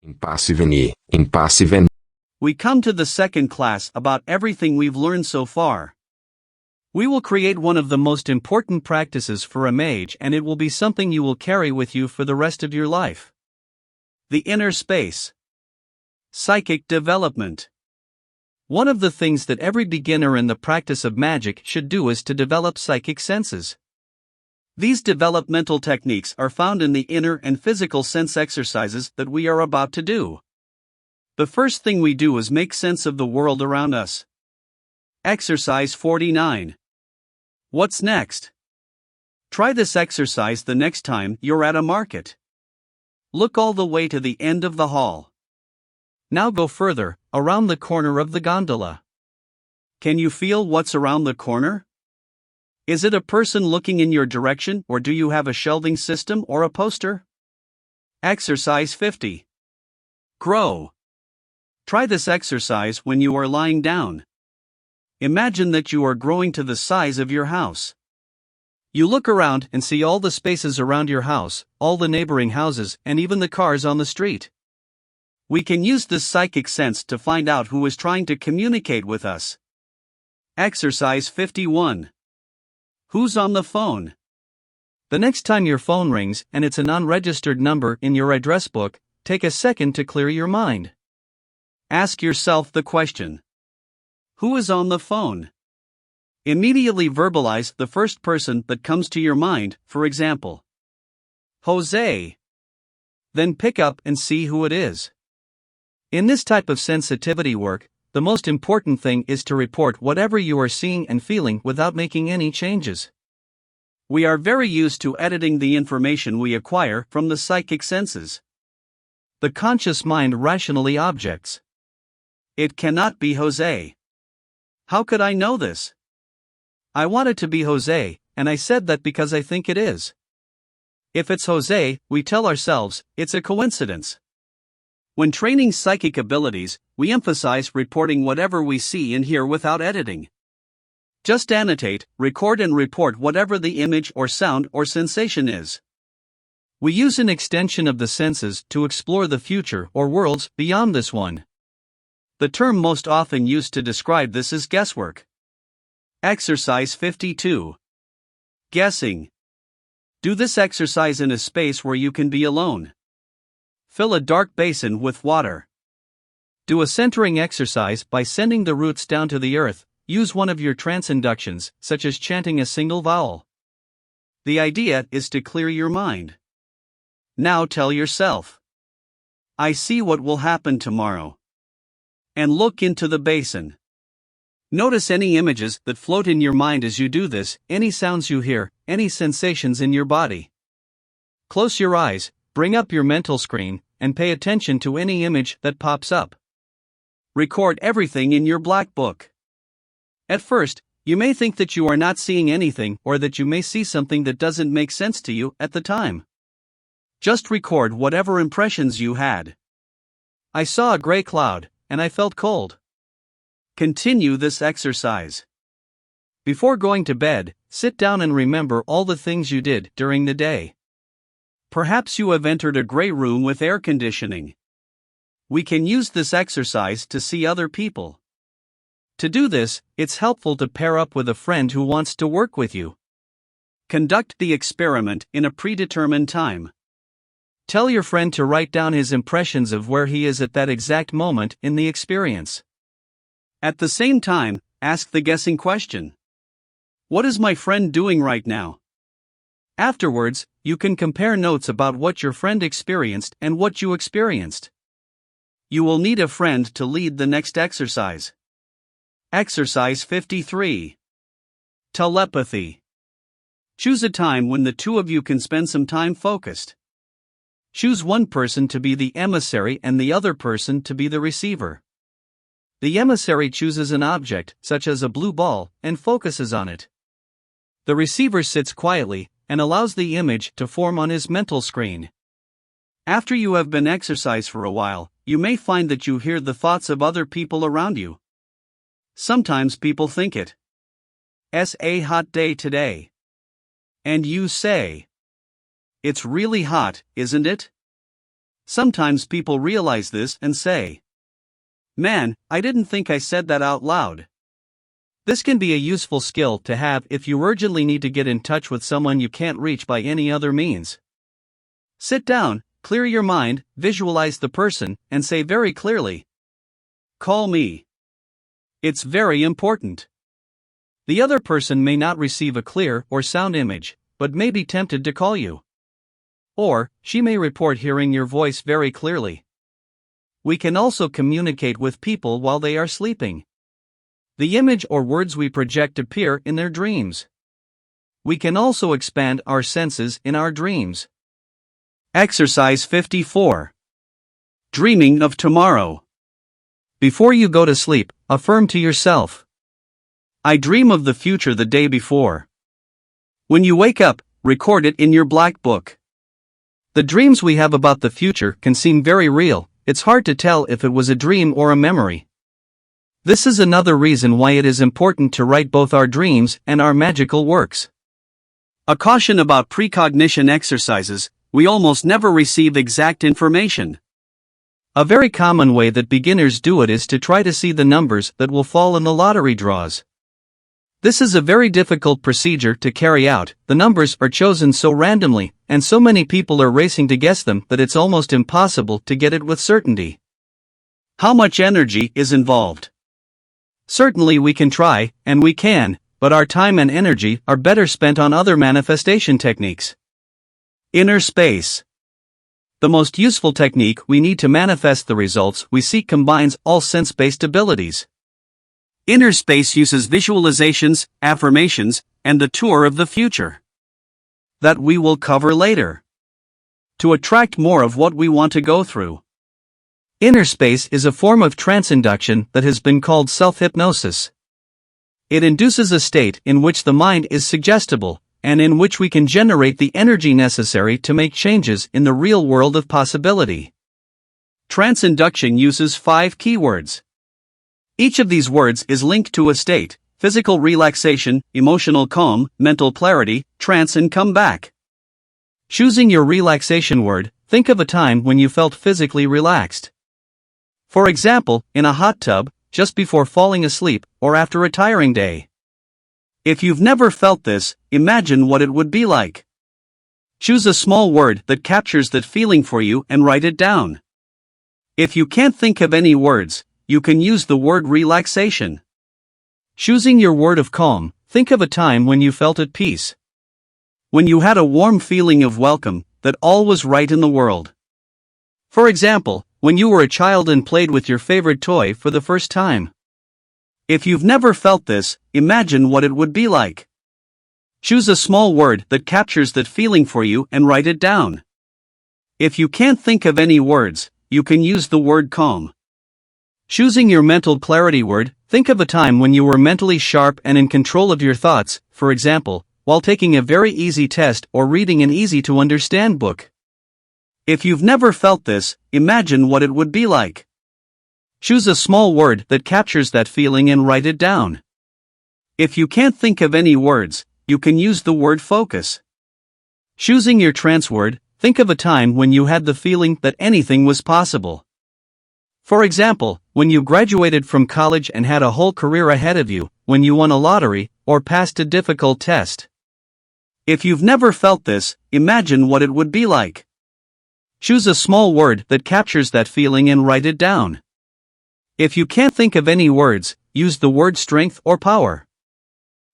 Impassive. We come to the second class about everything we've learned so far. We will create one of the most important practices for a mage, and it will be something you will carry with you for the rest of your life. The inner space. Psychic development. One of the things that every beginner in the practice of magic should do is to develop psychic senses. These developmental techniques are found in the inner and physical sense exercises that we are about to do. The first thing we do is make sense of the world around us. Exercise 49. What's next? Try this exercise the next time you're at a market. Look all the way to the end of the hall. Now go further, around the corner of the gondola. Can you feel what's around the corner? Is it a person looking in your direction, or do you have a shelving system or a poster? Exercise 50. Grow. Try this exercise when you are lying down. Imagine that you are growing to the size of your house. You look around and see all the spaces around your house, all the neighboring houses, and even the cars on the street. We can use this psychic sense to find out who is trying to communicate with us. Exercise 51. Who's on the phone? The next time your phone rings and it's an unregistered number in your address book, take a second to clear your mind. Ask yourself the question: who is on the phone? Immediately verbalize the first person that comes to your mind, for example, Jose. Then pick up and see who it is. In this type of sensitivity work, the most important thing is to report whatever you are seeing and feeling without making any changes. We are very used to editing the information we acquire from the psychic senses. The conscious mind rationally objects. It cannot be Jose. How could I know this? I want it to be Jose, and I said that because I think it is. If it's Jose, we tell ourselves, it's a coincidence. When training psychic abilities, we emphasize reporting whatever we see and hear without editing. Just annotate, record and report whatever the image or sound or sensation is. We use an extension of the senses to explore the future or worlds beyond this one. The term most often used to describe this is guesswork. Exercise 52. Guessing. Do this exercise in a space where you can be alone. Fill a dark basin with water. Do a centering exercise by sending the roots down to the earth. Use one of your trance inductions, such as chanting a single vowel. The idea is to clear your mind. Now tell yourself, I see what will happen tomorrow. And look into the basin. Notice any images that float in your mind as you do this, any sounds you hear, any sensations in your body. Close your eyes, bring up your mental screen, and pay attention to any image that pops up. Record everything in your black book. At first, you may think that you are not seeing anything, or that you may see something that doesn't make sense to you at the time. Just record whatever impressions you had. I saw a gray cloud, and I felt cold. Continue this exercise. Before going to bed, sit down and remember all the things you did during the day. Perhaps you have entered a gray room with air conditioning. We can use this exercise to see other people. To do this, it's helpful to pair up with a friend who wants to work with you. Conduct the experiment in a predetermined time. Tell your friend to write down his impressions of where he is at that exact moment in the experience. At the same time, ask the guessing question. What is my friend doing right now? Afterwards, you can compare notes about what your friend experienced and what you experienced. You will need a friend to lead the next exercise. Exercise 53. Telepathy. Choose a time when the two of you can spend some time focused. Choose one person to be the emissary and the other person to be the receiver. The emissary chooses an object, such as a blue ball, and focuses on it. The receiver sits quietly and allows the image to form on his mental screen. After you have been exercised for a while, you may find that you hear the thoughts of other people around you. Sometimes people think it's a hot day today. And you say, it's really hot, isn't it? Sometimes people realize this and say, "Man, I didn't think I said that out loud." This can be a useful skill to have if you urgently need to get in touch with someone you can't reach by any other means. Sit down, clear your mind, visualize the person, and say very clearly, "Call me." It's very important. The other person may not receive a clear or sound image, but may be tempted to call you. Or, she may report hearing your voice very clearly. We can also communicate with people while they are sleeping. The image or words we project appear in their dreams. We can also expand our senses in our dreams. Exercise 54. Dreaming of tomorrow. Before you go to sleep, affirm to yourself, "I dream of the future the day before." When you wake up, record it in your black book. The dreams we have about the future can seem very real. It's hard to tell if it was a dream or a memory. This is another reason why it is important to write both our dreams and our magical works. A caution about precognition exercises: we almost never receive exact information. A very common way that beginners do it is to try to see the numbers that will fall in the lottery draws. This is a very difficult procedure to carry out. The numbers are chosen so randomly, and so many people are racing to guess them that it's almost impossible to get it with certainty. How much energy is involved? Certainly we can try, and we can, but our time and energy are better spent on other manifestation techniques. Inner space. The most useful technique we need to manifest the results we seek combines all sense-based abilities. Inner space uses visualizations, affirmations, and the tour of the future. That we will cover later. To attract more of what we want to go through. Inner space is a form of trance induction that has been called self-hypnosis. It induces a state in which the mind is suggestible, and in which we can generate the energy necessary to make changes in the real world of possibility. Trance induction uses 5 keywords. Each of these words is linked to a state: physical relaxation, emotional calm, mental clarity, trance, and come back. Choosing your relaxation word, think of a time when you felt physically relaxed. For example, in a hot tub, just before falling asleep, or after a tiring day. If you've never felt this, imagine what it would be like. Choose a small word that captures that feeling for you and write it down. If you can't think of any words, you can use the word relaxation. Choosing your word of calm, think of a time when you felt at peace. When you had a warm feeling of welcome, that all was right in the world. For example, when you were a child and played with your favorite toy for the first time. If you've never felt this, imagine what it would be like. Choose a small word that captures that feeling for you and write it down. If you can't think of any words, you can use the word calm. Choosing your mental clarity word, think of a time when you were mentally sharp and in control of your thoughts, for example, while taking a very easy test or reading an easy-to-understand book. If you've never felt this, imagine what it would be like. Choose a small word that captures that feeling and write it down. If you can't think of any words, you can use the word focus. Choosing your trance word, think of a time when you had the feeling that anything was possible. For example, when you graduated from college and had a whole career ahead of you, when you won a lottery, or passed a difficult test. If you've never felt this, imagine what it would be like. Choose a small word that captures that feeling and write it down. If you can't think of any words, use the word strength or power.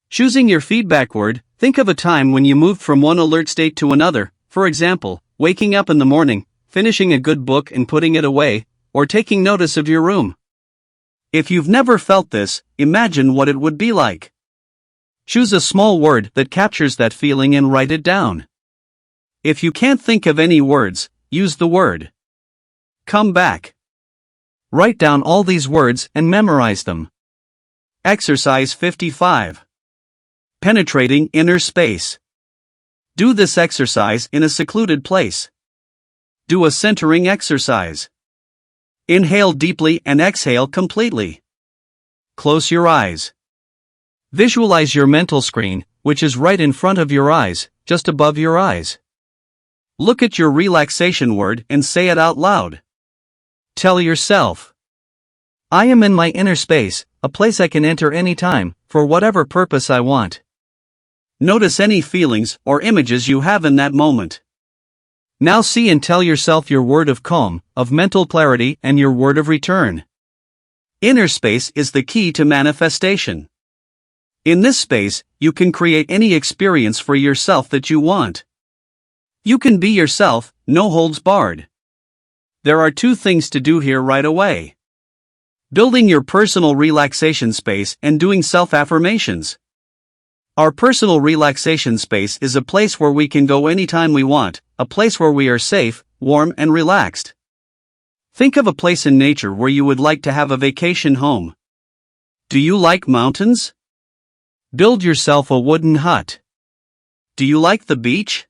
Choosing your feedback word, think of a time when you moved from one alert state to another, for example, waking up in the morning, finishing a good book and putting it away, or taking notice of your room. If you've never felt this, imagine what it would be like. Choose a small word that captures that feeling and write it down. If you can't think of any words, use the word come back. Write down all these words and memorize them. Exercise 55. Penetrating inner space. Do this exercise in a secluded place. Do a centering exercise. Inhale deeply and exhale completely. Close your eyes. Visualize your mental screen, which is right in front of your eyes, just above your eyes. Look at your relaxation word and say it out loud. Tell yourself, I am in my inner space, a place I can enter anytime, for whatever purpose I want. Notice any feelings or images you have in that moment. Now see and tell yourself your word of calm, of mental clarity, and your word of return. Inner space is the key to manifestation. In this space, you can create any experience for yourself that you want. You can be yourself, no holds barred. There are two things to do here right away. Building your personal relaxation space and doing self-affirmations. Our personal relaxation space is a place where we can go anytime we want, a place where we are safe, warm, and relaxed. Think of a place in nature where you would like to have a vacation home. Do you like mountains? Build yourself a wooden hut. Do you like the beach?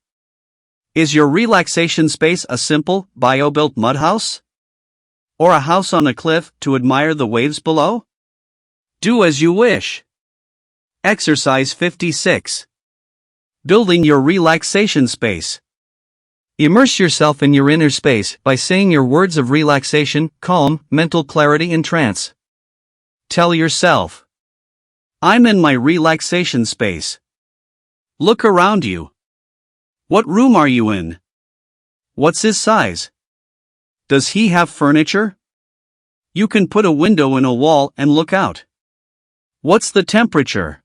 Is your relaxation space a simple, bio-built mud house? Or a house on a cliff to admire the waves below? Do as you wish. Exercise 56. Building your relaxation space. Immerse yourself in your inner space by saying your words of relaxation, calm, mental clarity, and trance. Tell yourself, I'm in my relaxation space. Look around you. What room are you in? What's his size? Does he have furniture? You can put a window in a wall and look out. What's the temperature?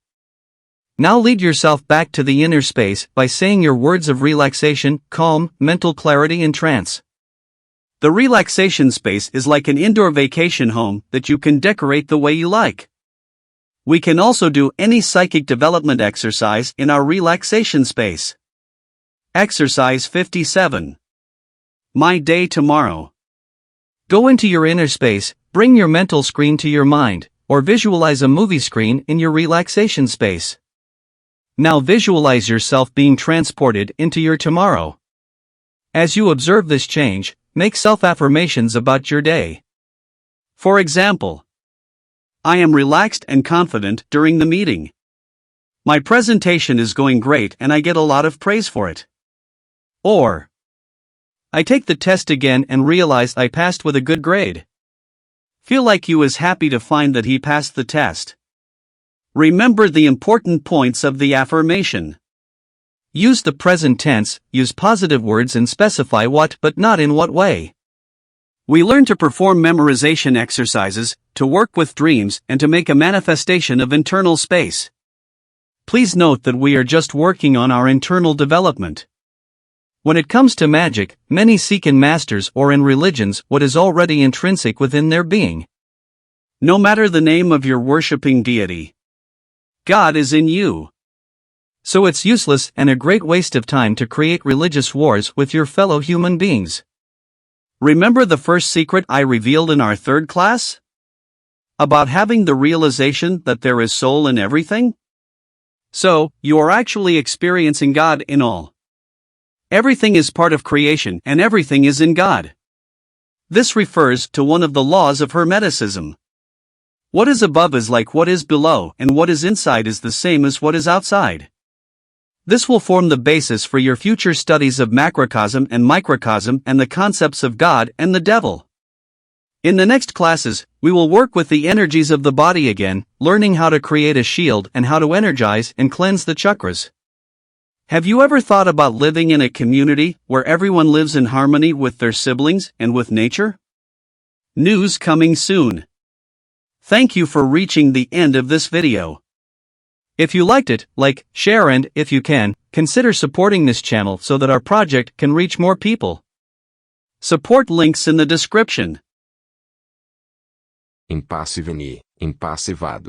Now lead yourself back to the inner space by saying your words of relaxation, calm, mental clarity, and trance. The relaxation space is like an indoor vacation home that you can decorate the way you like. We can also do any psychic development exercise in our relaxation space. Exercise 57. My day tomorrow. Go into your inner space, bring your mental screen to your mind, or visualize a movie screen in your relaxation space. Now visualize yourself being transported into your tomorrow. As you observe this change, make self-affirmations about your day. For example, I am relaxed and confident during the meeting. My presentation is going great and I get a lot of praise for it. Or, I take the test again and realize I passed with a good grade. Feel like you is happy to find that he passed the test. Remember the important points of the affirmation. Use the present tense, use positive words and specify what but not in what way. We learn to perform memorization exercises, to work with dreams, and to make a manifestation of internal space. Please note that we are just working on our internal development. When it comes to magic, many seek in masters or in religions what is already intrinsic within their being. No matter the name of your worshipping deity, God is in you. So it's useless and a great waste of time to create religious wars with your fellow human beings. Remember the first secret I revealed in our third class? About having the realization that there is soul in everything? So, you are actually experiencing God in all. Everything is part of creation and everything is in God. This refers to one of the laws of Hermeticism. What is above is like what is below, and what is inside is the same as what is outside. This will form the basis for your future studies of macrocosm and microcosm and the concepts of God and the devil. In the next classes, we will work with the energies of the body again, learning how to create a shield and how to energize and cleanse the chakras. Have you ever thought about living in a community where everyone lives in harmony with their siblings and with nature? News coming soon. Thank you for reaching the end of this video. If you liked it, like, share and, if you can, consider supporting this channel so that our project can reach more people. Support links in the description. Impasse veni, impasse vado.